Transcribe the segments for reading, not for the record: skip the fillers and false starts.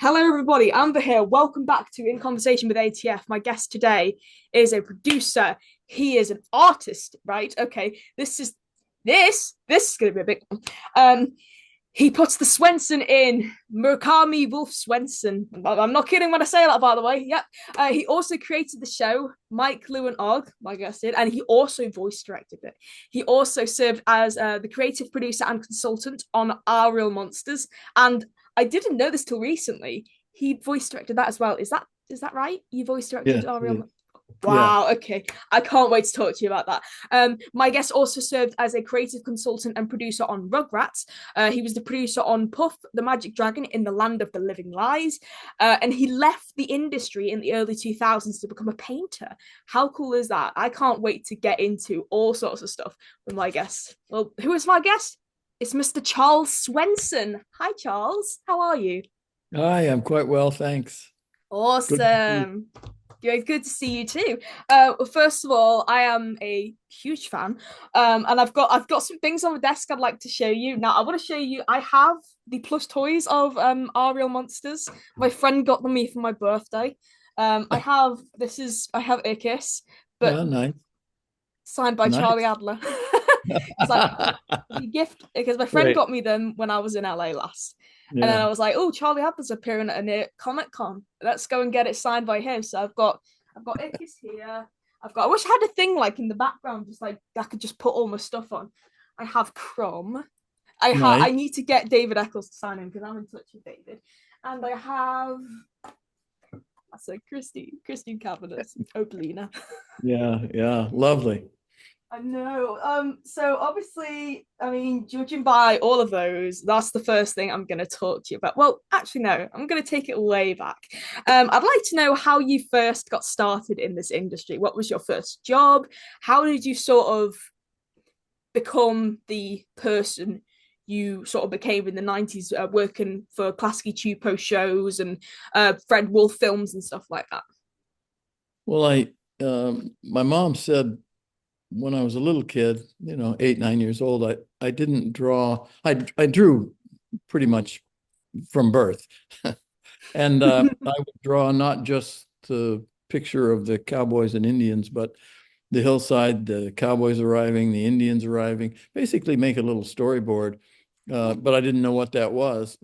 Hello, everybody. Amber here. Welcome back to In Conversation with ATF. My guest today is a producer. He is an artist, right? Okay, this is going to be a big one. He puts the Swenson in Murakami Wolf Swenson. I'm not kidding when I say that, by the way. Yep. He also created the show Mike, Lou, and Og, my guest did, and he also voice directed it. He also served as the creative producer and consultant on Our Real Monsters, and I didn't know this till recently. He voice directed that as well. Is that right? You voice Yeah, directed Our yeah, Real. yeah. Wow, okay. I can't wait to talk to you about that. My guest also served as a creative consultant and producer on Rugrats. He was the producer on Puff, the Magic Dragon in the Land of the Living Lies. And he left the industry in the early 2000s to become a painter. How cool is that? I can't wait to get into all sorts of stuff with my guest. Well, who is my guest? It's Mr. Charles Swenson. Hi, Charles. How are you? I am quite well, thanks. Good to see you. Awesome. Good to see you too. Well, first of all, I am a huge fan, and I've got some things on the desk I'd like to show you. Now, I want to show you. I have the plush toys of Our Real Monsters. My friend got them me for my birthday. I have Ickis, but Yeah, nice, signed by Charlie nice. Adler. It's like the gift because my friend Great. got me them when I was in LA last. And then Yeah, I was like, oh, Charlie Adler's appearing at a Comic Con. Let's go and get it signed by him. So I've got Ickis here. I wish I had a thing like in the background, just like I could just put all my stuff on. I have Crumb. nice. I need to get David Eccles to sign in because I'm in touch with David. And I have that's like Christine Cabinets, Oblina. Yeah, yeah, lovely. I know. So obviously, I mean, judging by all of those, that's the first thing I'm going to talk to you about. Well, actually, no, I'm going to take it way back. I'd like to know how you first got started in this industry. What was your first job? How did you sort of become the person you sort of became in the 90s, working for Klasky Chupo shows and Fred Wolf films and stuff like that? Well, my mom said when I was a little kid, 8, 9 years old, I didn't draw. I drew pretty much from birth, and I would draw not just the picture of the cowboys and Indians, but the hillside, the cowboys arriving, the Indians arriving, basically make a little storyboard. But I didn't know what that was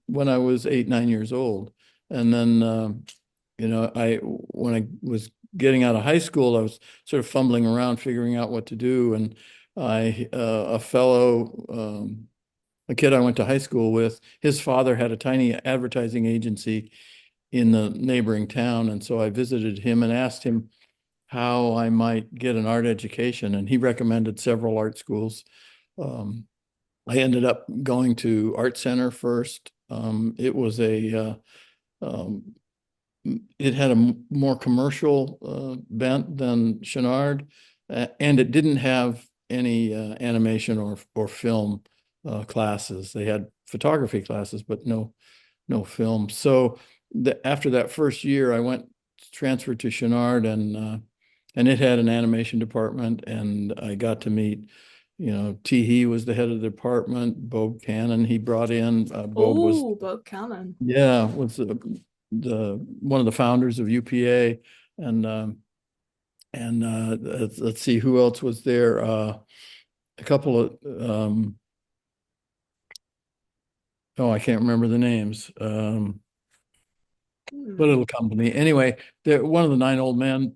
when I was 8, 9 years old. And then, when I was getting out of high school, I was sort of fumbling around, figuring out what to do. And a kid I went to high school with, his father had a tiny advertising agency in the neighboring town. And so I visited him and asked him how I might get an art education, and he recommended several art schools. Um, I ended up going to Art Center first. It had a more commercial bent than Chenard, and it didn't have any animation or film classes. They had photography classes, but no film. So after that first year, I went transferred to Chenard, and it had an animation department, and I got to meet, Teehee was the head of the department, Bob Cannon he brought in. Bob was, Oh, Bob Cannon. yeah, was the one of the founders of UPA, and let's see who else was there. A couple of oh, I can't remember the names. What Hmm. little company. Anyway, one of the nine old men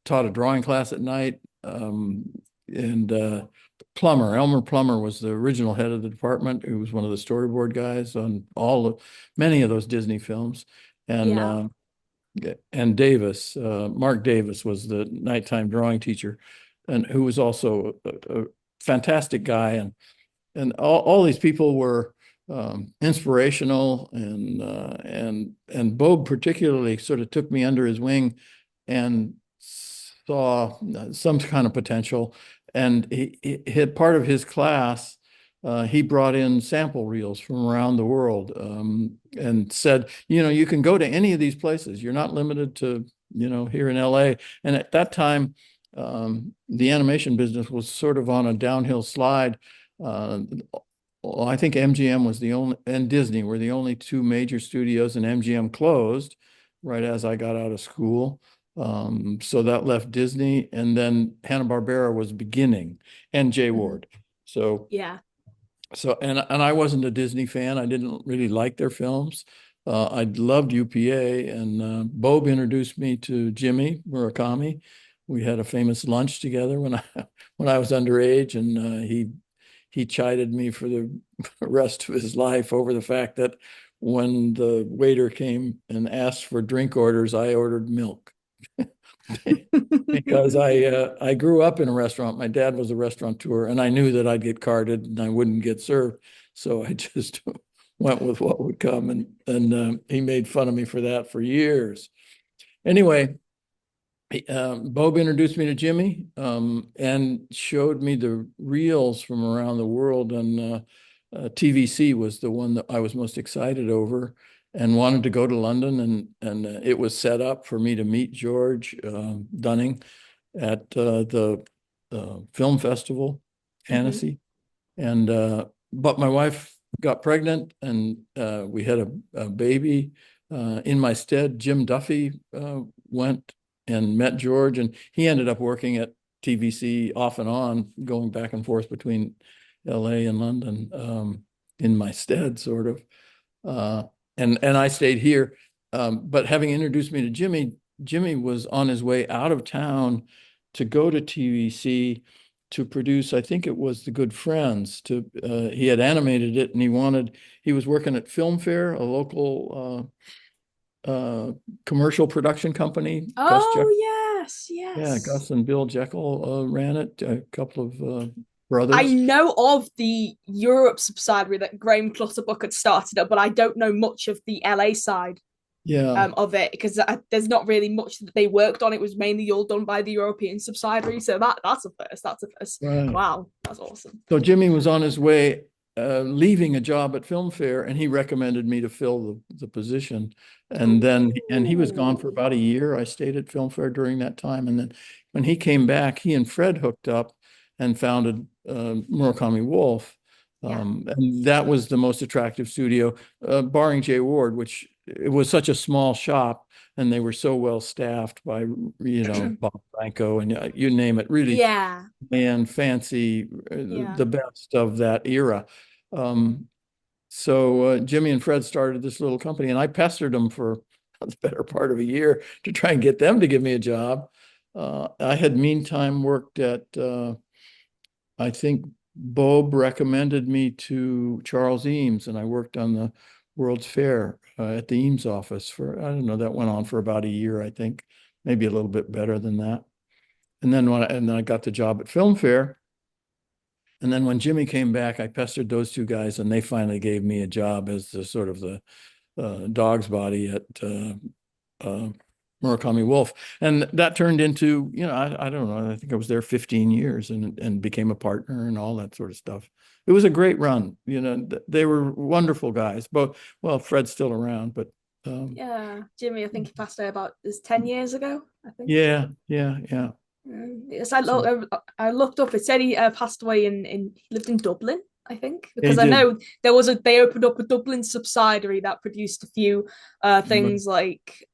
taught a drawing class at night. And Elmer Plummer was the original head of the department, who was one of the storyboard guys on many of those Disney films. And Yeah. Mark Davis was the nighttime drawing teacher, and who was also a fantastic guy. And all these people were inspirational, and Bob particularly sort of took me under his wing and saw some kind of potential. And he had part of his class. He brought in sample reels from around the world, and said, you can go to any of these places. You're not limited to, here in LA. And at that time, the animation business was sort of on a downhill slide. Uh, well, I think MGM was the only, and Disney were the only two major studios, and MGM closed right as I got out of school. So that left Disney, and then Hanna-Barbera was beginning, and Jay Mhm. Ward. So, Yeah. and I wasn't a Disney fan. I didn't really like their films. I loved UPA, and Bob introduced me to Jimmy Murakami. We had a famous lunch together when I when I was underage, and he chided me for the rest of his life over the fact that when the waiter came and asked for drink orders, I ordered milk because I grew up in a restaurant. My dad was a restaurateur, and I knew that I'd get carded and I wouldn't get served, so I just went with what would come, and he made fun of me for that for years. Anyway, Bob introduced me to Jimmy, and showed me the reels from around the world. And TVC was the one that I was most excited over, and wanted to go to London. And it was set up for me to meet George Dunning at the film festival, Mhm. Annecy. And but my wife got pregnant, and we had a baby. In my stead, Jim Duffy went and met George, and he ended up working at TVC off and on, going back and forth between LA and London, in my stead, sort of. Uh, and I stayed here. But having introduced me to Jimmy, Jimmy was on his way out of town to go to TVC to produce, I think it was The Good Friends. He had animated it, and he was working at FilmFair, a local commercial production company. Oh yes, Yeah, yes. Gus and Bill Jekyll ran it, a couple of I brothers. know of the Europe subsidiary that Graham Clutterbuck had started up, but I don't know much of the LA side Yeah, of it because there's not really much that they worked on. It was mainly all done by the European subsidiary. So that's a first. That's a first. right. Wow, that's awesome. So Jimmy was on his way, leaving a job at FilmFair, and he recommended me to fill the position. And he was gone for Ooh. about a year. I stayed at FilmFair during that time, and then when he came back, he and Fred hooked up and founded Murakami Wolf. Yeah. And that was the most attractive studio, barring Jay Ward, which it was such a small shop, and they were so well staffed by, Bob Franco and you name it, really, Yeah. and fancy, Yeah. the best of that era. Um, so Jimmy and Fred started this little company, and I pestered them for the better part of a year to try and get them to give me a job. I had meantime worked at, I think Bob recommended me to Charles Eames, and I worked on the World's Fair at the Eames office for, I don't know, that went on for about a year, I think, maybe a little bit better than that. And then I got the job at FilmFair. And then when Jimmy came back, I pestered those two guys, and they finally gave me a job as the sort of the dog's body at uh, Murakami Wolf. And that turned into, I don't know, I think I was there 15 years, and became a partner and all that sort of stuff. It was a great run. They were wonderful guys. But, well, Fred's still around, but Yeah. Jimmy, I think he passed away about 10 years ago, I think. yeah, yeah, yeah. Yes, So I looked up. It said he passed away he lived in Dublin, I think, they because I did. know they opened up a Dublin subsidiary that produced a few things like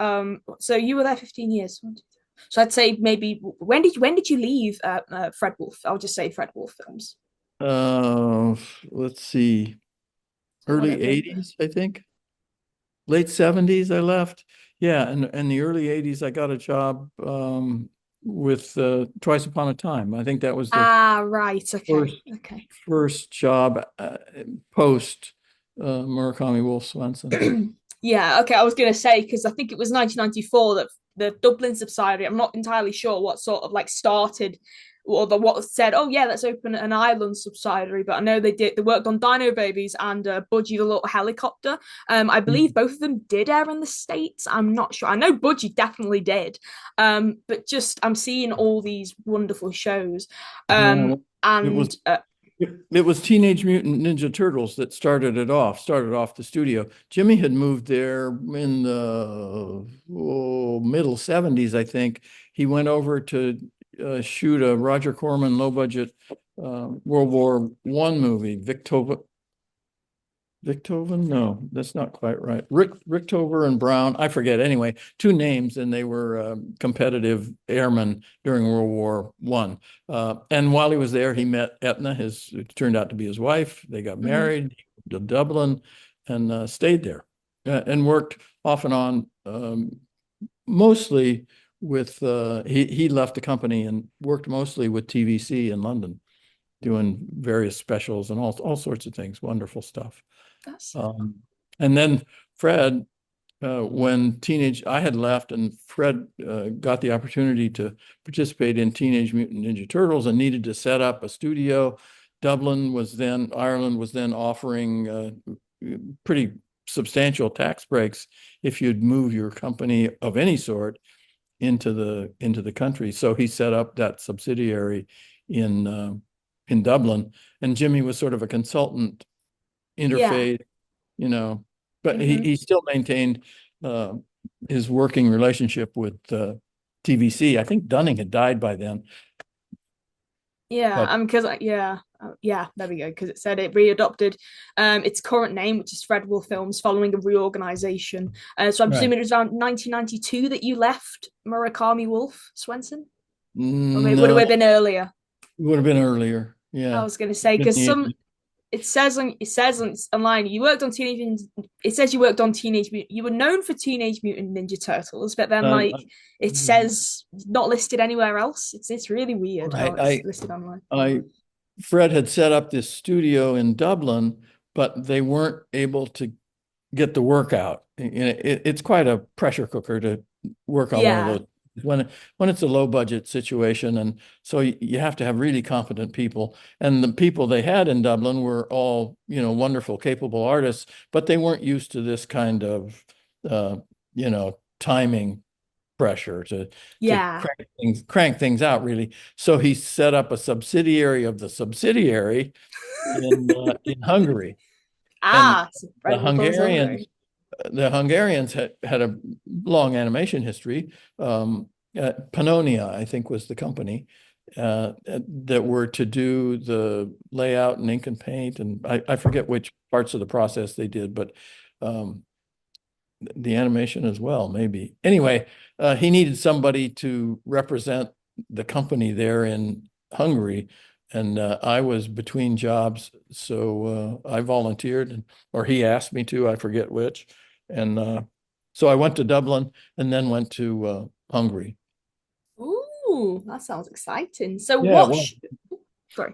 so you were there 15 years. So I'd say maybe when did you leave Fred Wolf? I'll just say Fred Wolf Films. Uh, let's see, So early whatever. 80s, I think. Late 70s I left. Yeah, and the early 80s I got a job with Twice Upon a Time. I think that was the Ah, right. first Okay. Okay. first job post Murakami Wolf Swenson. Yeah, okay. I was going to say because I think it was 1994 that the Dublin subsidiary. I'm not entirely sure what sort of like started or what said. Oh yeah, let's open an Ireland subsidiary. But I know they did. They worked on Dino Babies and Budgie the Little Helicopter. I believe both of them did air in the States. I'm not sure. I know Budgie definitely did. But just I'm seeing all these wonderful shows. Yeah, it was And it was Teenage Mutant Ninja Turtles that started off the studio. Jimmy had moved there in the middle 70s, I think. He went over to shoot a Roger Corman low budget World War I movie, Richtofen? No, that's not quite right. Richtover and Brown, I forget. Anyway, two names, and they were competitive airmen during World War One. And while he was there, he met Etna. It turned out to be his wife. They got Hmm. married, he moved to Dublin, and stayed there, and worked off and on, mostly with. He left the company and worked mostly with TVC in London, doing various specials and all sorts of things. Wonderful stuff. That's Um, and then Fred, when I had left, and Fred got the opportunity to participate in Teenage Mutant Ninja Turtles and needed to set up a studio. Ireland was then offering pretty substantial tax breaks if you'd move your company of any sort into the country. So he set up that subsidiary in Dublin, and Jimmy was sort of a consultant yeah. interface, you know, but Hmm. he still maintained uh, his working relationship with TVC. I think Dunning had died by then, Yeah, but because yeah, there we go. Because it said it readopted its current name, which is Fred Wolf Films, following a reorganization. So I'm right. presuming it was around 1992 that you left Murakami Wolf Swenson, or it would No, have been earlier. it would have been earlier. I Yeah. was going to say In because the some 80s. it says on online you worked on Teenage. It says you worked on Teenage Mutant. You were known for Teenage Mutant Ninja Turtles, but then Uh, like it says not listed anywhere else. It's really weird how right. it's listed online. I Fred had set up this studio in Dublin, but they weren't able to get the work out. It's quite a pressure cooker to work on one of Yeah. those when it's a low budget situation, and so you have to have really competent people. And the people they had in Dublin were all, wonderful, capable artists, but they weren't used to this kind of timing pressure to Yeah. crank things out really. So he set up a subsidiary of the subsidiary in Hungary, and Ah, so the Red Wolf Films Hungarians Hungary. the Hungarians had a long animation history. Pannonia, I think, was the company that were to do the layout and ink and paint, and I forget which parts of the process they did, but um, the animation as well, maybe. Anyway, he needed somebody to represent the company there in Hungary, and I was between jobs, so I volunteered, or he asked me to, I forget which, and so I went to Dublin and then went to Hungary. Ooh, that sounds exciting. So Yeah, what? well, Sorry.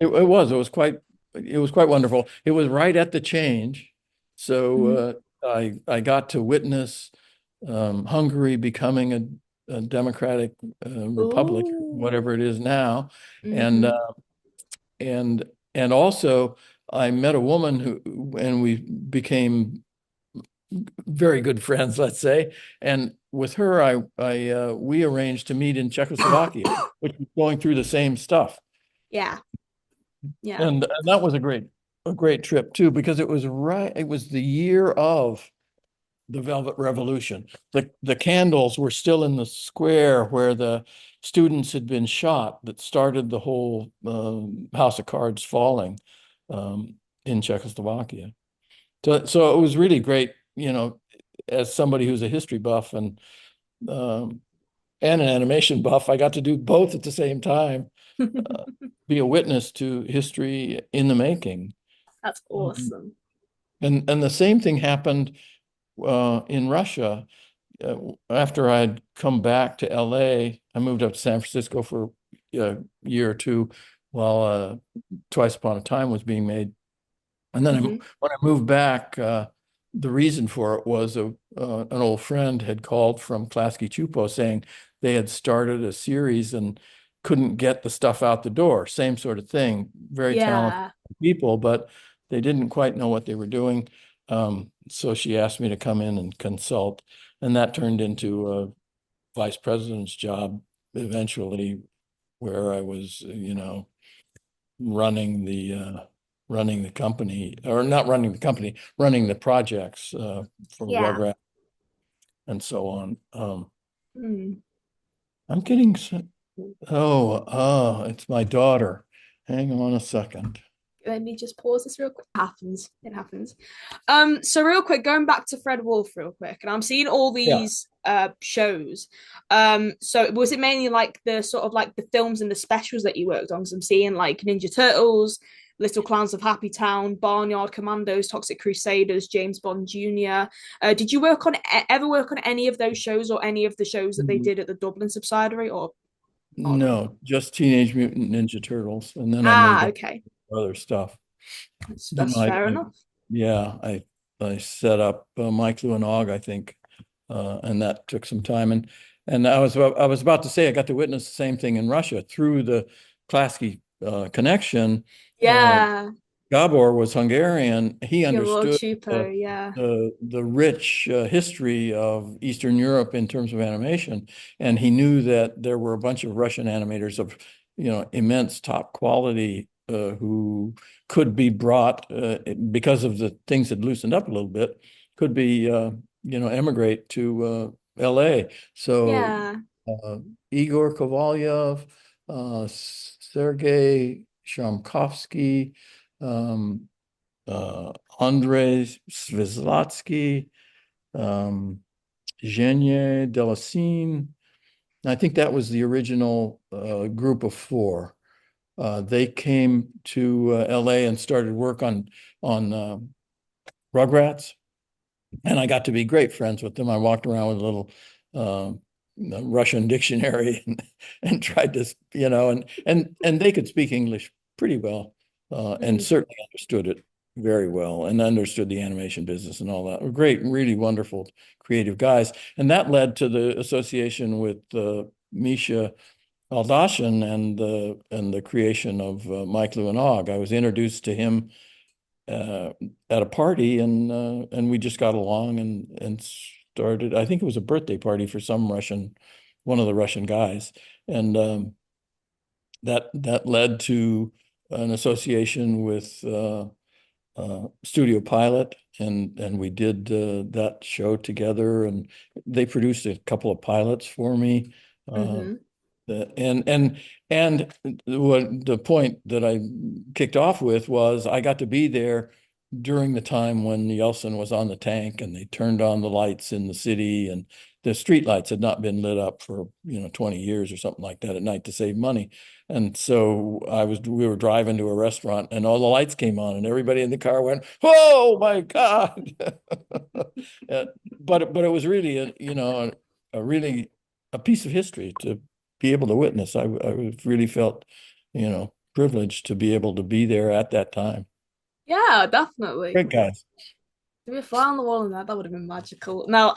it was quite wonderful. It was right at the change, so Mhm. I got to witness Hungary becoming a democratic republic, Ooh. whatever it is now, and Mm-hmm. and and also I met a woman and we became very good friends, let's say. And with her, we arranged to meet in Czechoslovakia, which was going through the same stuff. Yeah. Yeah. And that was a great trip too, because it was the year of the Velvet Revolution. The candles were still in the square where the students had been shot that started the whole House of Cards falling in Czechoslovakia. So it was really great, as somebody who's a history buff um, and an animation buff, I got to do both at the same time, be a witness to history in the making. That's Um, awesome. and the same thing happened in Russia. After I'd come back to LA, I moved up to San Francisco for a year or two while Twice Upon a Time was being made. And then Hmm. when I moved back, the reason for it was an old friend had called from Klasky Chupo saying they had started a series and couldn't get the stuff out the door. Same sort of thing. Very talented Yeah. people, but they didn't quite know what they were doing. So she asked me to come in and consult, and that turned into a vice president's job eventually, where I was, running running the company, or not running the company, running the projects for Yeah. Rugrats and so on. Mm. I'm getting oh, it's my daughter. Hang on a second. let me just pause this real quick. It happens. It happens. So real quick, going back to Fred Wolf real quick, and I'm seeing all Yeah. these shows. So was it mainly like the sort of like the films and the specials that you worked on? Because I'm seeing like Ninja Turtles, Little Clowns of Happy Town, Barnyard Commandos, Toxic Crusaders, James Bond Jr. Did you ever work on any of those shows or any of the shows that they Mm, did at the Dublin subsidiary or no? no, just Teenage Mutant Ninja Turtles, and then I moved on Okay. to other stuff. You know, That's fair enough. yeah, I set up Mike Lou and Og, I think, and that took some time. And I was about to say I got to witness the same thing in Russia through the Klasky connection. Uh, Yeah. Gabor was Hungarian. He Yeah, World understood Chupo, yeah. the rich history of Eastern Europe in terms of animation, and he knew that there were a bunch of Russian animators of immense top quality who could be brought because of the things that loosened up a little bit, could be emigrate to L.A. So Yeah. Igor Kovalyev, Sergei Shamkovsky, um, Andrei Svizlatsky, um, Zhenya Delasine. I think that was the original group of four. They came to LA and started work on Rugrats, and I got to be great friends with them. I walked around with a little uh, Russian dictionary and tried to, and they could speak English pretty well, and Mm. certainly understood it very well, and understood the animation business and all that. Great, really wonderful, creative guys, and that led to the association with Misha Aldashin and the creation of Mike Lou and Og. I was introduced to him at a party, and we just got along and started. I think it was a birthday party for one of the Russian guys, and that led to an association with Studio Pilot, and we did that show together, and they produced a couple of pilots for me. Uh, Hmm. and what the point that I kicked off with was I got to be there during the time when Yeltsin was on the tank and they turned on the lights in the city, and the street lights had not been lit up for 20 years or something like that at night to save money. And so we were driving to a restaurant and all the lights came on and everybody in the car went, "Oh my God." But it was really a really a piece of history to be able to witness. I really felt, privileged to be able to be there at that time. Yeah, definitely. Great guys. To be a fly on the wall in that would have been magical. Now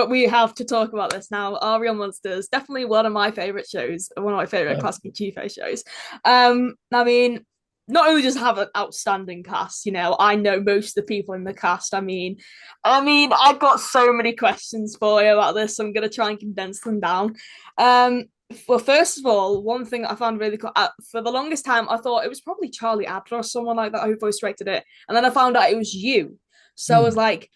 we have to talk about this now. Our Real Monsters, definitely one of my favorite shows, one of my favorite Uh, classic Chife shows. I mean, not only just have an outstanding cast, I know most of the people in the cast. I've got so many questions for you about this, so I'm gonna try and condense them down. Um, well, first of all, one thing I found really cool, for the longest time, I thought it was probably Charlie Adler or someone like that who voice directed it, and then I found out it was you. So I was hmm. like,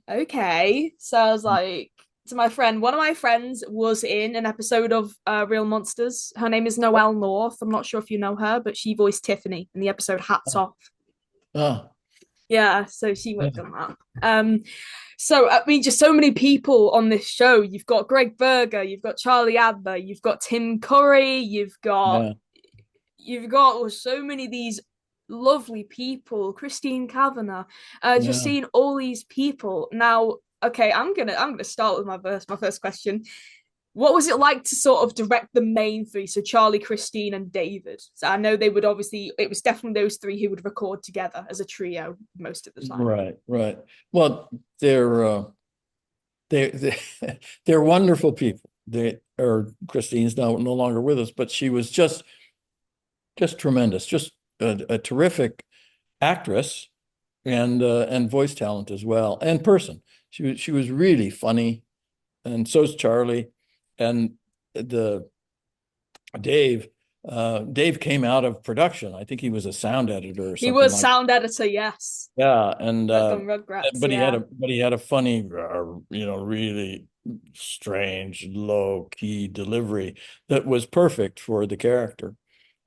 okay. So I was like to my friend, one of my friends was in an episode of Real Monsters. Her name is Noelle North. I'm not sure if you know her, but she voiced Tiffany in the episode Hats Off. Oh, Yeah, so she yeah, worked on that. So just so many people on this show. You've got Greg Berger, you've got Charlie Adler, you've got Tim Curry, yeah, you've got so many of these lovely people, Christine Kavanagh, just yeah. seeing all these people. Now, okay, I'm gonna start with my first question. What was it like to sort of direct the main three? So Charlie, Christine, and David. So I know it was definitely those three who would record together as a trio most of the time. Right, right. Well, they they're wonderful people. Christine's no longer with us, but she was just tremendous, just a terrific actress and voice talent as well, and person. She was really funny, and so's Charlie, and the Dave. Dave came out of production. I think he was a sound editor or He something was like. sound editor, yes. Yeah, and Worked on Rugrats, but he had yeah. a funny, really strange, low key delivery that was perfect for the character.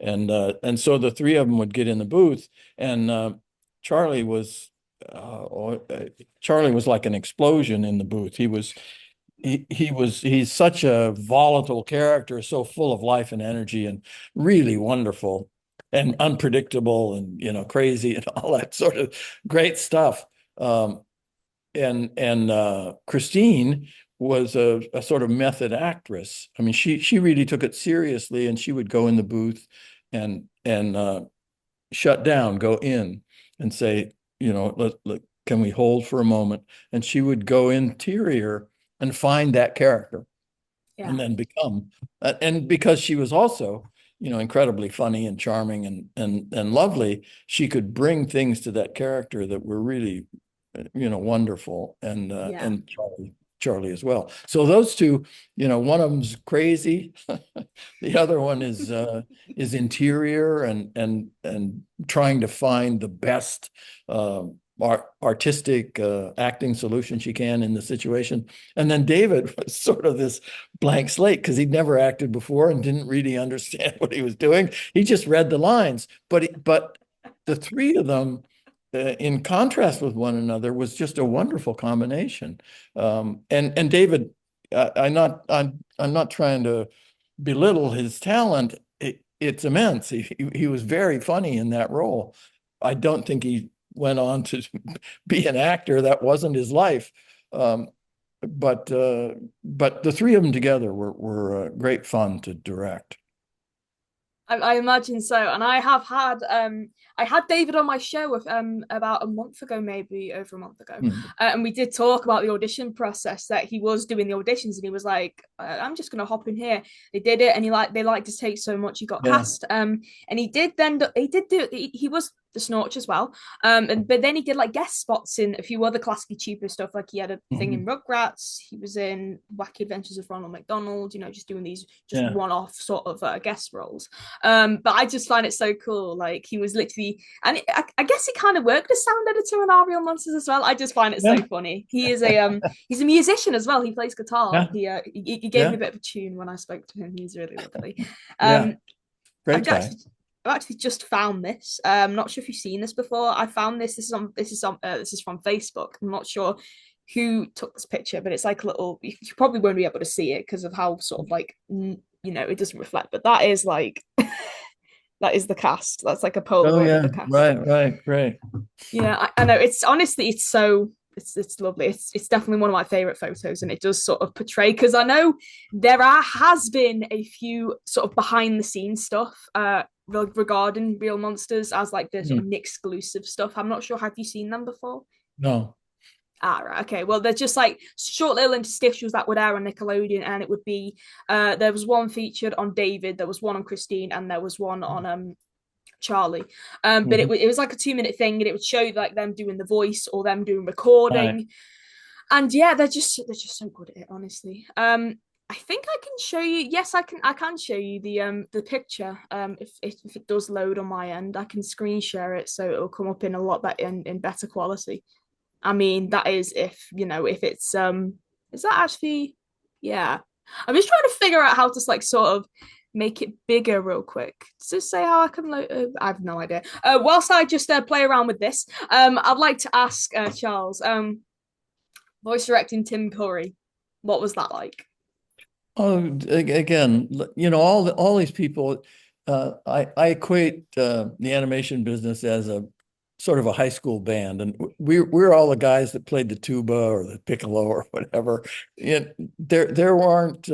And so the three of them would get in the booth, and Charlie was Charlie was like an explosion in the booth. He's such a volatile character, so full of life and energy, and really wonderful and unpredictable, and crazy and all that sort of great stuff. And Christine was a sort of method actress. I mean, she really took it seriously, and she would go in the booth and shut down, go in, and say, can we hold for a moment? And she would go interior and find that character, Yeah. and then become. And because she was also, incredibly funny and charming and lovely, she could bring things to that character that were really, wonderful. And Yeah. and Charlie as well. So those two, one of them's crazy, the other one is interior and trying to find the best artistic acting solution she can in the situation. And then David was sort of this blank slate because he'd never acted before and didn't really understand what he was doing. He just read the lines, but the three of them, in contrast with one another, was just a wonderful combination. And David, I'm not trying to belittle his talent. It's immense. He was very funny in that role. I don't think he went on to be an actor. That wasn't his life. Um, but the three of them together were great fun to direct. I imagine so. And I had David on my show about a month ago, maybe over a month ago. Hmm. And we did talk about the audition process, that he was doing the auditions, and he was like, I'm just gonna hop in here. They did it, and they liked his take so much he got Yeah. cast. And he was the Snorch as well. But then he did like guest spots in a few other classically cheaper stuff. Like he had a thing in Mhm. Rugrats. He was in Wacky Adventures of Ronald McDonald. Just doing these just Yeah. one-off sort of guest roles. But I just find it so cool. Like he was literally, and I guess he kind of worked as sound editor on Our Real Monsters as well. I just find it so Yeah. funny. He's a musician as well. He plays guitar. Yeah. He gave me Yeah. a bit of a tune when I spoke to him. He's really lovely. Yeah. Um, Great I've guy. actually I've actually just found this. I'm not sure if you've seen this before. I found this. This is from Facebook. I'm not sure who took this picture, but it's like a little. You probably won't be able to see it because of how sort of like it doesn't reflect. But that is like that is the cast. That's like a Oh Polaroid of yeah. the cast. Right. Great. Yeah, I know. It's honestly, it's so it's lovely. It's definitely one of my favorite photos, and it does sort of portray, because I know has been a few sort of behind the scenes stuff regarding Real Monsters as like the sort of Hmm. Nick exclusive stuff. I'm not sure. Have you seen them before? No. Ah, right. Okay. Well, they're just like short little interstitials that would air on Nickelodeon, and it would be there was one featured on David, there was one on Christine, and there was one on Charlie. But Mhm. it was like a 2 minute thing, and it would show like them doing the voice or them doing Right. recording. And yeah, they're just so good at it, honestly. I think I can show you. Yes, I can show you the picture. If it does load on my end, I can screen share it so it'll come up in a lot better in better quality. I mean, that is if it's is that actually yeah. I'm just trying to figure out how to like sort of make it bigger real quick. Does this say how I can load? I have no idea. Whilst I just play around with this, I'd like to ask Charles, voice directing Tim Curry, what was that like? Oh, again, all these people. I equate the animation business as a sort of a high school band, and we're all the guys that played the tuba or the piccolo or whatever. There weren't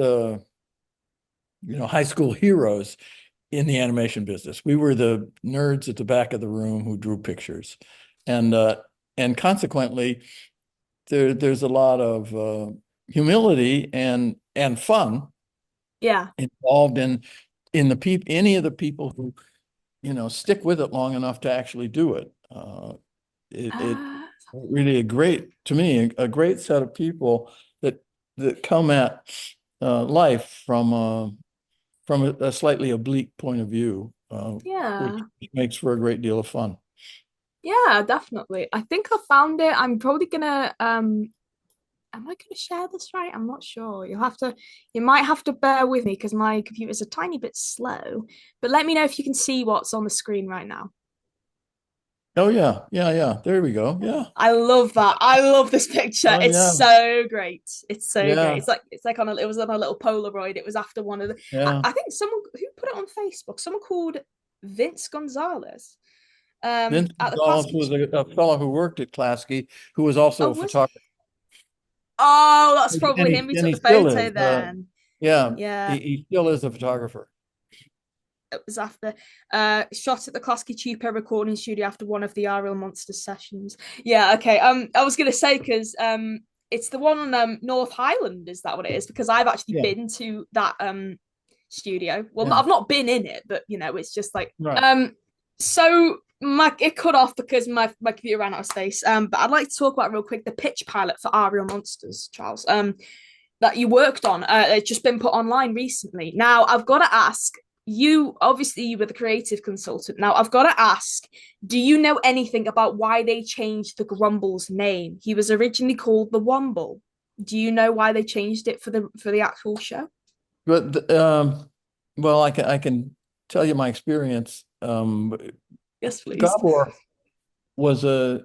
high school heroes in the animation business. We were the nerds at the back of the room who drew pictures, and uh, and consequently, there's a lot of humility and fun Yeah. involved in the people, any of the people who stick with it long enough to actually do it. It Uh, really to me, a great set of people that come at life from a slightly oblique point of view, which yeah. makes for a great deal of fun. Yeah, definitely. I think I found it. I'm probably gonna am I going to share this right? I'm not sure. You might have to bear with me because my computer's a tiny bit slow. But let me know if you can see what's on the screen right now. Oh yeah, yeah, yeah. There we go. Yeah. I love that. I love this picture. Oh It's yeah, so great. It's so great. yeah, It's like on a it was on a little Polaroid. It was after one of the yeah. I think someone who put it on Facebook, someone called Vince Gonzalez. Vince At the Gonzalez Klasky. was a fellow who worked at Klasky, who was Oh, also a was he? photographer, Oh, that's and probably him who and took he the still photo is. then. Yeah, Yeah, he still is a photographer. it was after shot at the Klasky Chupa recording studio after one of the Ariel Monster sessions. Yeah, okay. I was gonna say because it's the one on North Highland, is that what it is? Because I've actually Yeah, been to that studio. Well, yeah. I've not been in it, but it's just like Right. so my it cut off because my computer ran out of space. But I'd like to talk about real quick the pitch pilot for Ariel Monsters, Charles. That you worked on. It's just been put online recently. Now, I've got to ask you, obviously, you were the creative consultant. Now, I've got to ask, do you know anything about why they changed the Grumble's name? He was originally called the Womble. Do you know why they changed it for the actual show? But well, I can tell you my experience. Yes, please. Gabor was a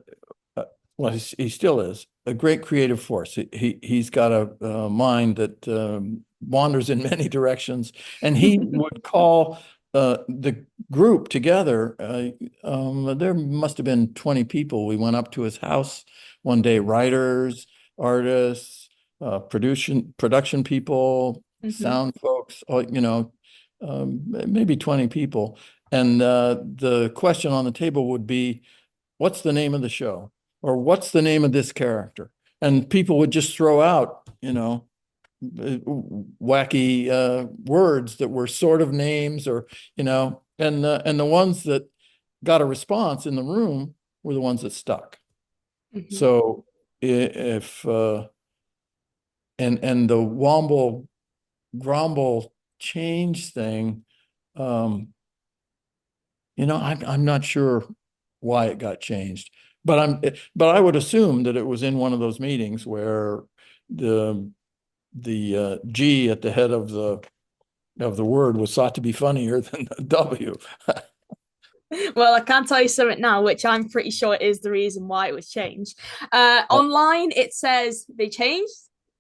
well, he still is a great creative force. He's got a mind that wanders in many directions, and he would call the group together. There must have been 20 people. We went up to his house one day, writers, artists, production people, Mm-hmm. sound folks, maybe 20 people. And the question on the table would be, what's the name of the show? Or what's the name of this character? And people would just throw out, wacky words that were sort of names, or, and the ones that got a response in the room were the ones that stuck. Mm-hmm. So if and the Womble Grumble change thing, um, I'm not sure why it got changed, but I would assume that it was in one of those meetings where the G at the head of the word was thought to be funnier than the W. Well, I can tell you something now, which I'm pretty sure is the reason why it was changed. Online, it says they changed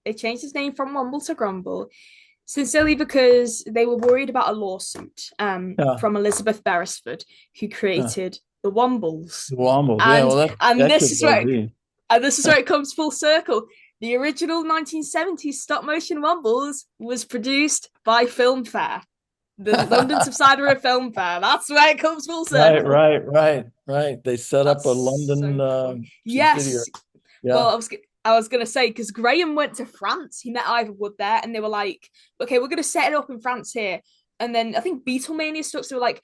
his name from Wumble to Grumble, sincerely because they were worried about a lawsuit Yeah, from Elizabeth Beresford, who yeah. created the Wumbles, The Wombles. Yeah, and well, that and that this could is well where be. it comes full circle. The original 1970s stop motion Wumbles was produced by FilmFair, the London subsidiary of FilmFair. That's where it comes full Right, circle. right, right, right. They set up a That's London so funny. subsidiary. Yes. Well, Yeah, I was gonna say because Graham went to France. He met Ivor Wood there, and they were like, "Okay, we're gonna set it up in France here." And then I think Beatlemania stuff. So they were like,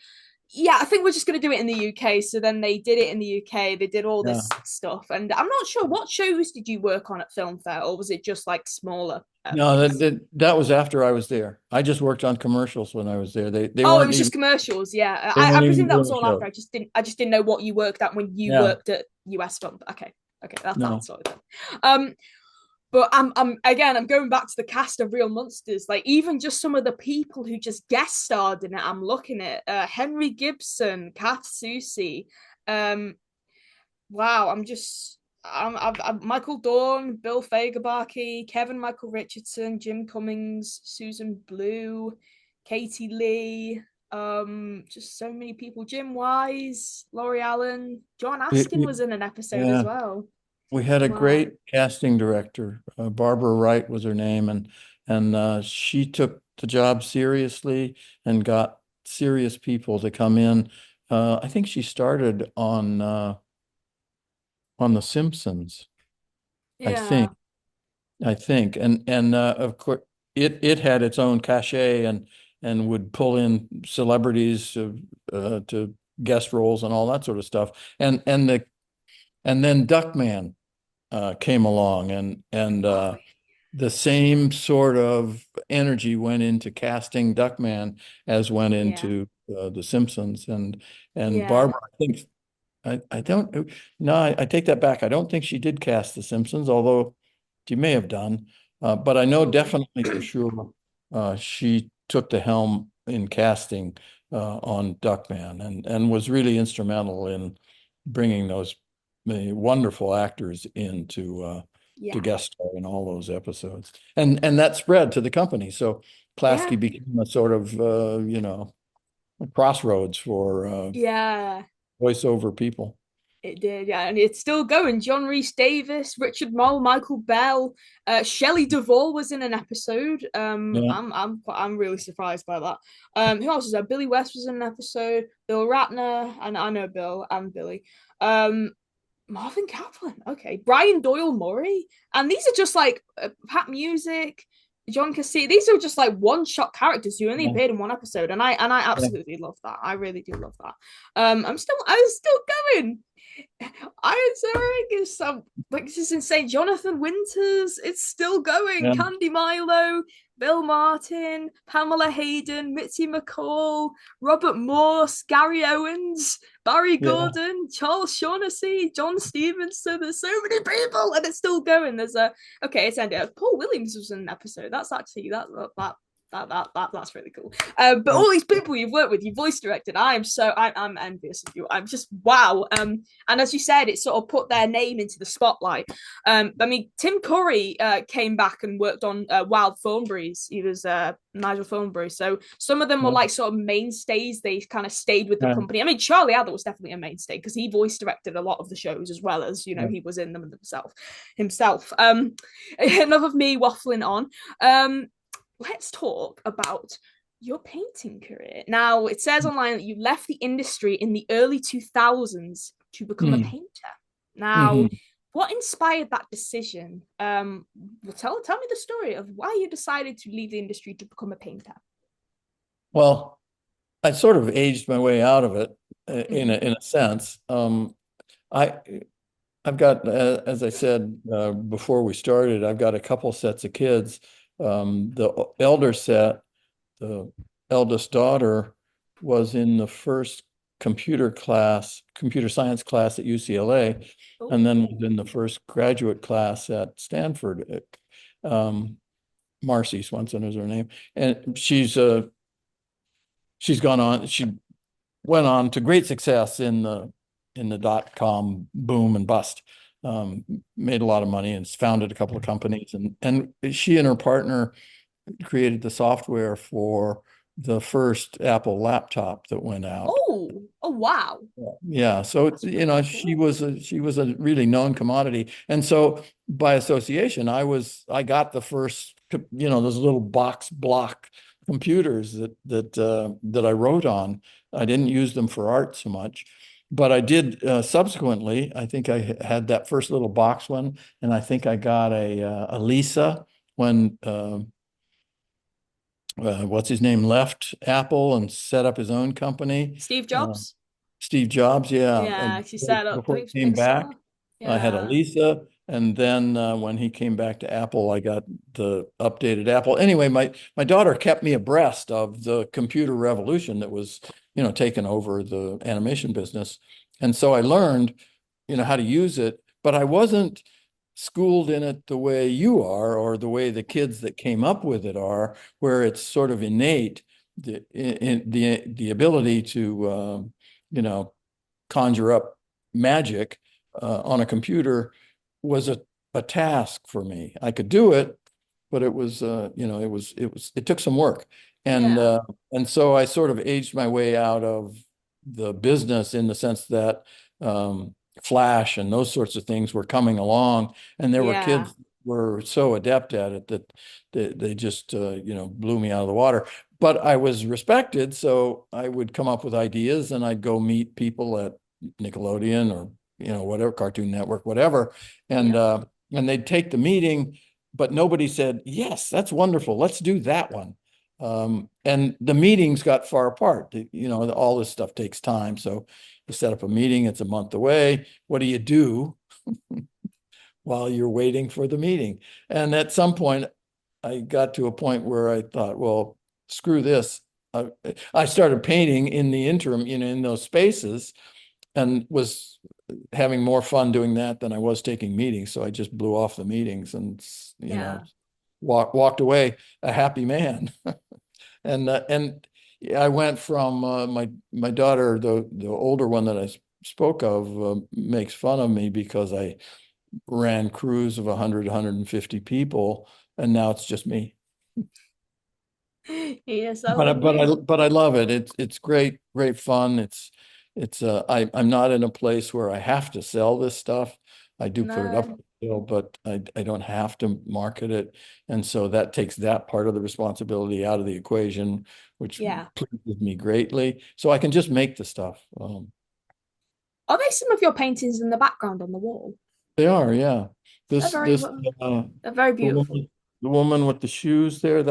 "Yeah, I think we're just gonna do it in the UK." So then they did it in the UK. They did all yeah. this stuff, and I'm not sure what shows did you work on at Film Fair, or was it just like smaller No, things? that was after I was there. I just worked on commercials when I was there. They Oh, it weren't was just even commercials. Yeah, they I weren't even presume that was doing a all after. show. I just didn't know what you worked at when you Yeah, worked at US Film. Okay, okay, no. that's all then. But I'm going back to the cast of Real Monsters. Like even just some of the people who just guest starred in it. I'm looking at Henry Gibson, Kath Soucie. Um, wow, Michael Dorn, Bill Fagerbarkey, Kevin Michael Richardson, Jim Cummings, Susan Blue, Katie Lee. Just so many people. Jim Wise, Laurie Allen, John We, Askin we, was in an episode as yeah, well. we had a Wow. great casting director. Barbara Wright was her name, and she took the job seriously and got serious people to come in. I think she started on The Simpsons, I Yeah. think. And of course it had its own cachet and would pull in celebrities to guest roles and all that sort of stuff. And then Duckman came along, and Oh, the same sort of energy went into casting Duckman as went yeah. into The Simpsons. And Yeah. Barbara, I think I don't no, I take that back. I don't think she did cast The Simpsons, although She may have done, but I know Probably. definitely for sure she took the helm in casting on Duckman and was really instrumental in bringing those wonderful actors in to Yeah. guest star in all those episodes. And that spread to the company. So Yeah. Klasky became a sort of, a crossroads for Yeah. voiceover people. It did, yeah, and it's still going. John Rhys Davis, Richard Moll, Michael Bell, Shelley Duvall was in an episode. Yeah. I'm really surprised by that. Who else is there? Billy West was in an episode. Bill Ratner, and I know Bill and Billy. Um, Marvin Kaplan, okay. Brian Doyle Murray, and these are just like Pat Music, John Cassie. These are just like one-shot characters who only Yeah. appeared in one episode, and I Yeah. absolutely love that. I really do love that. I'm still going. Iron Zurich is some like this is insane. Jonathan Winters, it's still going. Yeah. Candy Milo, Bill Martin, Pamela Hayden, Mitzi McCall, Robert Morse, Gary Owens, Barry Yeah. Gordon, Charles Shaughnessy, John Stevenson. There's so many people, and it's still going. There's a okay, it's ended. Paul Williams was in an episode. That's actually that's really cool. But Yeah. all these people you've worked with, you voice directed. I'm envious of you. I'm just wow. And as you said, it sort of put their name into the spotlight. I mean, Tim Curry came back and worked on Wild Thornberrys. He was Nigel Thornberry. So some of them were Yeah. like sort of mainstays. They kind of stayed with the Yeah. company. I mean, Charlie Adler was definitely a mainstay because he voice directed a lot of the shows as well as Yeah. he was in them himself. Enough of me waffling on. Let's talk about your painting career. Now, it says online that you left the industry in the early 2000s to become a Mm. painter. Now, Hmm. what inspired that decision? Tell me the story of why you decided to leave the industry to become a painter. Well, I sort of aged my way out of it Mm-hmm. in a sense. I I've got, as I said before we started, I've got a couple sets of kids. The elder set, the eldest daughter, was in the first computer science class at UCLA, and then was Oh, in the first graduate class at Stanford. Marcy Swenson is her name, and she's gone on. She went on to great success in the dot-com boom and bust. Made a lot of money and founded a couple of companies. And she and her partner created the software for the first Apple laptop that went out. oh, wow. Yeah, so That's really cool. she was a really known commodity, and so by association, I got the first, those little box block computers that I wrote on. I didn't use them for art so much, but I did subsequently. I think I had that first little box one, and I think I got a Lisa when what's his name left Apple and set up his own company. Steve Uh, Jobs. Steve Jobs, yeah. Yeah, she set up. I Before think he it came was Pixar. back, I had a Yeah, Lisa, and then when he came back to Apple, I got the updated Apple. Anyway, my daughter kept me abreast of the computer revolution that was, taking over the animation business, and so I learned, how to use it, but I wasn't schooled in it the way you are, or the way the kids that came up with it are, where it's sort of innate, the ability to you know conjure up magic on a computer was a task for me. I could do it, but it was it took some work. And yeah, and so I sort of aged my way out of the business in the sense that Flash and those sorts of things were coming along, and there were yeah, kids were so adept at it that they just blew me out of the water. But I was respected, so I would come up with ideas, and I'd go meet people at Nickelodeon or whatever, Cartoon Network, whatever, yeah, and they'd take the meeting, but nobody said, yes, that's wonderful, let's do that one. And the meetings got far apart. All this stuff takes time, so you set up a meeting, it's a month away. What do you do while you're waiting for the meeting? And at some point, I got to a point where I thought, well, screw this. I started painting in the interim, in those spaces, and was having more fun doing that than I was taking meetings. So I just blew off the meetings and, Yeah. walked away a happy man. And I went from my daughter, the older one that I spoke of, makes fun of me because I ran crews of 100, 150 people, and now it's just me. Yes, I love me. But I love it. It's great fun. I'm not in a place where I have to sell this stuff. I do put it up No. for sale, but I don't have to market it. And so that takes that part of the responsibility out of the equation, which Yeah. pleases me greatly. So I can just make the stuff. Are they some of your paintings in the background on the wall? They are, yeah. They're This very this well, uh, they're very the beautiful. woman the woman with the shoes there,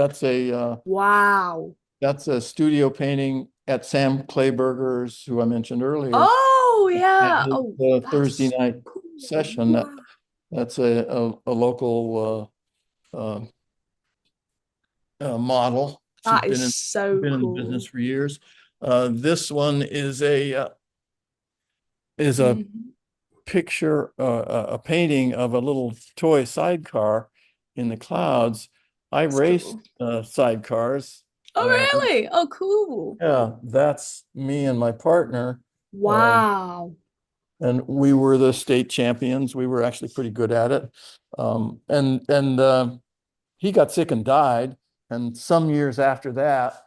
Wow. that's a studio painting at Sam Clayburger's, who I mentioned earlier, Oh at yeah. his Oh, Thursday that's night cool. session. Wow. That's a local model. She's That is so been in the business cool. for years. This one is a Mhm. picture, a painting of a little toy sidecar in the clouds. I That's raced cool. sidecars. Oh really? Oh cool. Yeah, that's me and my partner. Wow. And we were the state champions. We were actually pretty good at it. And he got sick and died. And some years after that,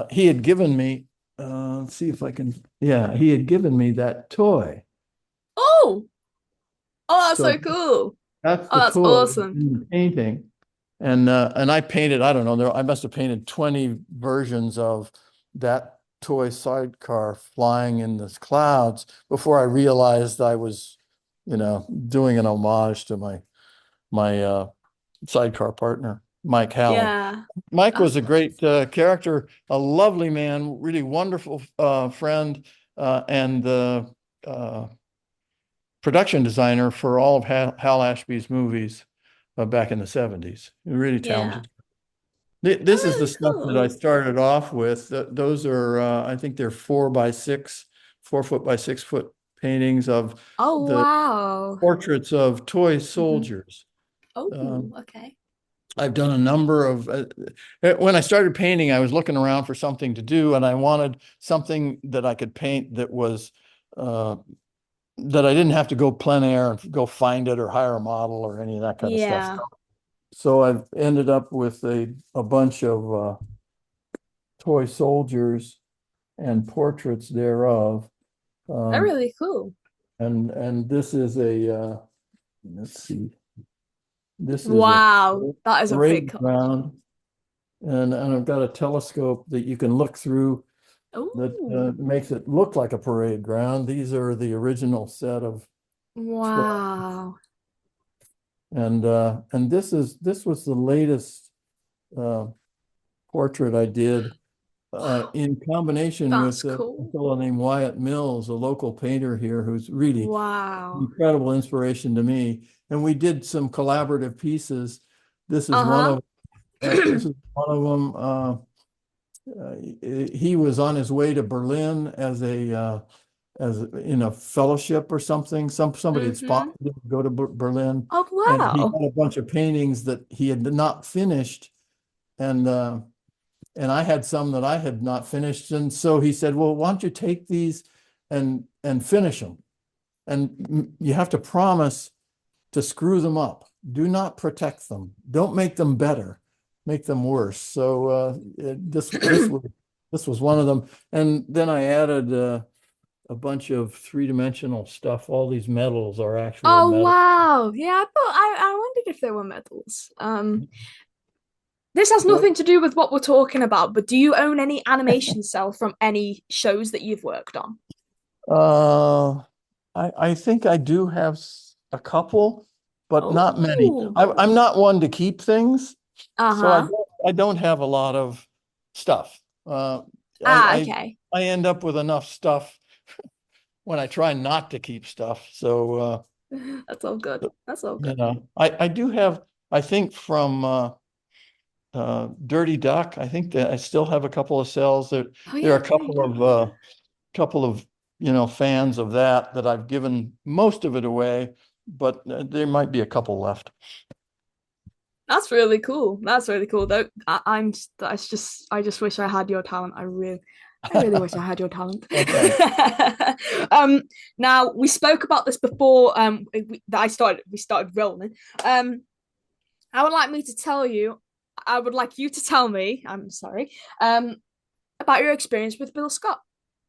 he had given me, let's see if I can, yeah, he had given me that toy. Oh, oh, that's so So cool. that's Oh, the that's toy awesome. in the painting. And I painted, I don't know, I must have painted 20 versions of that toy sidecar flying in the clouds before I realized I was, doing an homage to my sidecar partner, Mike Howell. Yeah. Mike That's was a great character, a lovely man, really wonderful friend, and the production designer for all of Hal Ashby's movies back in the 70s. Really yeah. talented. This is the Oh, stuff really that I cool. started off with. Those are, I think they're 4 by 6, 4 foot by 6 foot paintings of Oh the wow. portraits of toy Mhm. soldiers. Oh, Um, okay. I've done a number of, when I started painting, I was looking around for something to do, and I wanted something that I could paint uh, that I didn't have to go plein air and go find it or hire a model or any of that kind of stuff. Yeah. So I've ended up with a bunch of toy soldiers and portraits thereof. They're Um, really cool. and this is let's see, this is a Wow. That is a big parade collection. ground, and I've got a telescope that you can look through that Oh, makes it look like a parade ground. These are the original set of 12. wow. And this was the latest uh, portrait I did in combination That's with a cool. fellow named Wyatt Mills, a local painter here who's really Wow. incredible inspiration to me. And we did some collaborative pieces. This is one Uh-huh. of this is one of them. He was on his way to Berlin as in a fellowship or something. Somebody had Mm-hmm. sponsored him to go to Berlin, Oh, and he wow. had a bunch of paintings that he had not finished, and and I had some that I had not finished. And so he said, "Well, why don't you take these and finish them? And you have to promise to screw them up. Do not protect them. Don't make them better. Make them worse." So this was one of them. And then I added a bunch of three-dimensional stuff. All these medals are actual Oh, metal. wow. Yeah, I wondered if they were medals. This has What? nothing to do with what we're talking about, but do you own any animation cell from any shows that you've worked on? Uh, I think I do have a couple, but not many. Oh. I'm not one to keep things, so Uh-huh. I don't have a lot of stuff. I Ah, I okay. I end up with enough stuff when I try not to keep stuff. So That's all good. That's all good. I do have, I think from Dirty Duck, I think that I still have a couple of cells. There Oh there are yeah, a Dirty Duck. couple of fans of that I've given most of it away, but there might be a couple left. That's really cool. That's really cool. Though I just wish I had your talent. I really wish I had your talent. Well, thanks. um, Now we spoke about this before. We started rolling. I would like me to tell you. I would like you to tell me. I'm sorry. About your experience with Bill Scott,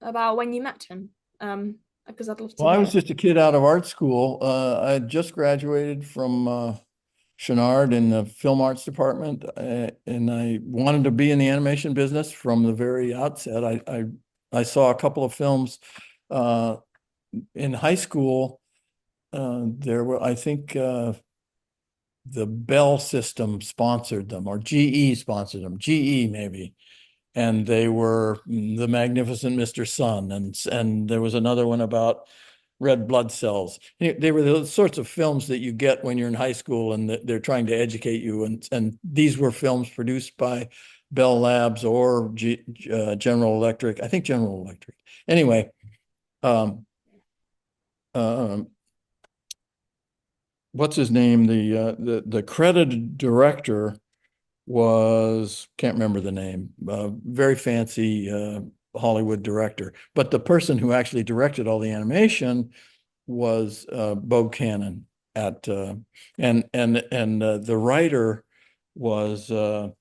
about when you met him. Because I'd love to Well, I was hear. just a kid out of art school. I had just graduated from Chenard in the film arts department, and I wanted to be in the animation business from the very outset. I saw a couple of films in high school. There were, I think, the Bell system sponsored them, or GE sponsored them, GE maybe, and they were The Magnificent Mr. Sun, and there was another one about red blood cells. They were the sorts of films that you get when you're in high school and they're trying to educate you. And these were films produced by Bell Labs or General Electric. I think General Electric. Anyway, um, what's his name? The credited director can't remember the name, very fancy Hollywood director. But the person who actually directed all the animation was Bo Cannon and the writer was oh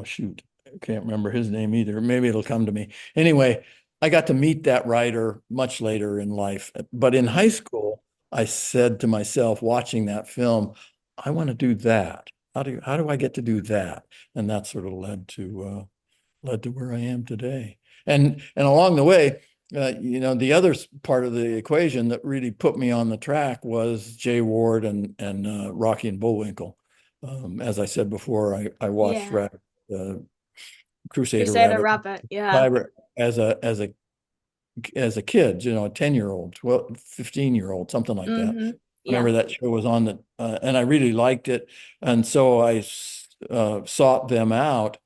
shoot, I can't remember his name either. Maybe it'll come to me. Anyway, I got to meet that writer much later in life. But in high school, I said to myself, watching that film, I want to do that. How do I get to do that? And that sort of led to where I am today. And along the way, the other part of the equation that really put me on the track was Jay Ward and Rocky and Bullwinkle. As I said before, I watched Yeah, Crusader Crusader Rabbit Rabbit. Yeah. as a kid, a 10-year-old, 15-year-old, something like that. Mm-hmm. Yeah. Whenever that show was on, and I really liked it, and so I sought them out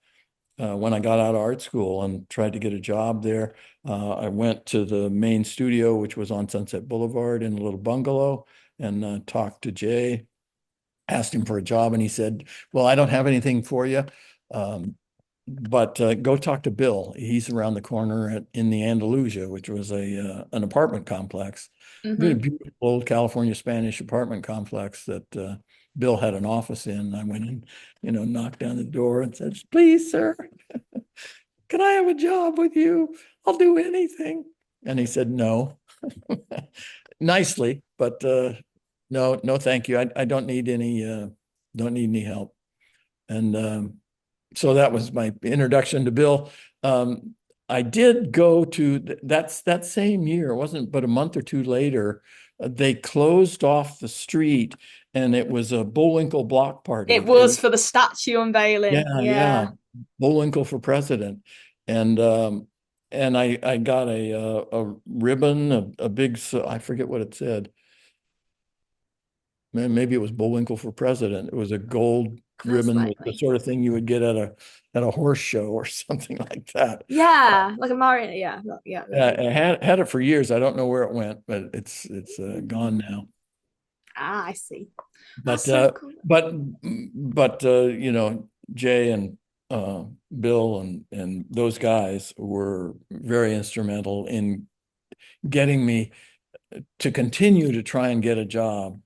when I got out of art school and tried to get a job there. I went to the main studio, which was on Sunset Boulevard in a little bungalow, and talked to Jay, asked him for a job, and he said, well, I don't have anything for you. But go talk to Bill. He's around the corner in the Andalusia, which was an apartment complex, really Mm-hmm. beautiful old California Spanish apartment complex that Bill had an office in. I went in, knocked down the door and said, "Please, sir, can I have a job with you? I'll do anything." And he said, "No," nicely, but no, no, thank you. I don't need any help. And so that was my introduction to Bill. I did go to that same year. It wasn't but a month or two later. They closed off the street, and it was a Bullwinkle block party. It was for the statue unveiling. Yeah, yeah, Yeah. Bullwinkle for president, and I got a ribbon, a big, I forget what it said. Maybe it was Bullwinkle for president. It was a gold Most ribbon, the likely. sort of thing you would get at a horse show or something like that. Yeah, like a Mario. Yeah, yeah. I had it for years. I don't know where it went, but it's gone now. Ah, I see. That's But so cool. Jay and Bill and those guys were very instrumental in getting me to continue to try and get a job,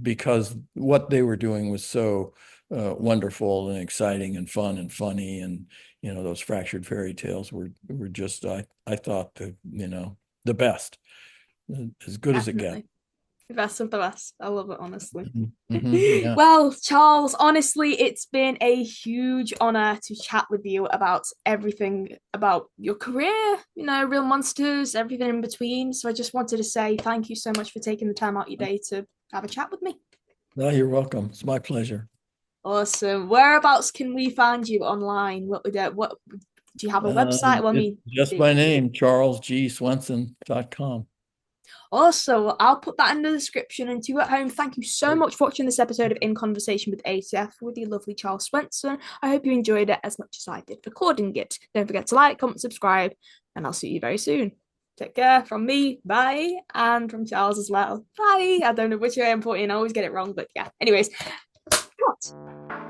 because what they were doing was so wonderful and exciting and fun and funny, and those fractured fairy tales were just I thought the best, as good as it gets. Definitely. The best of the best. I love it, honestly. Yeah. Well, Charles, honestly, it's been a huge honor to chat with you about everything about your career, real monsters, everything in between. So I just wanted to say thank you so much for taking the time out your day to have a chat with me. No, you're welcome. It's my pleasure. Awesome. Whereabouts can we find you online? What do you have a website? Well, I It's mean, just my name, charlesgswenson.com. also, I'll put that in the description. And to you at home, thank you so much for watching this episode of In Conversation with ATF with the lovely Charles Swenson. I hope you enjoyed it as much as I did recording it. Don't forget to like, comment, subscribe, and I'll see you very soon. Take care from me, bye, and from Charles as well. Bye. I don't know which way I'm pointing, I always get it wrong, but yeah. Anyways, cut.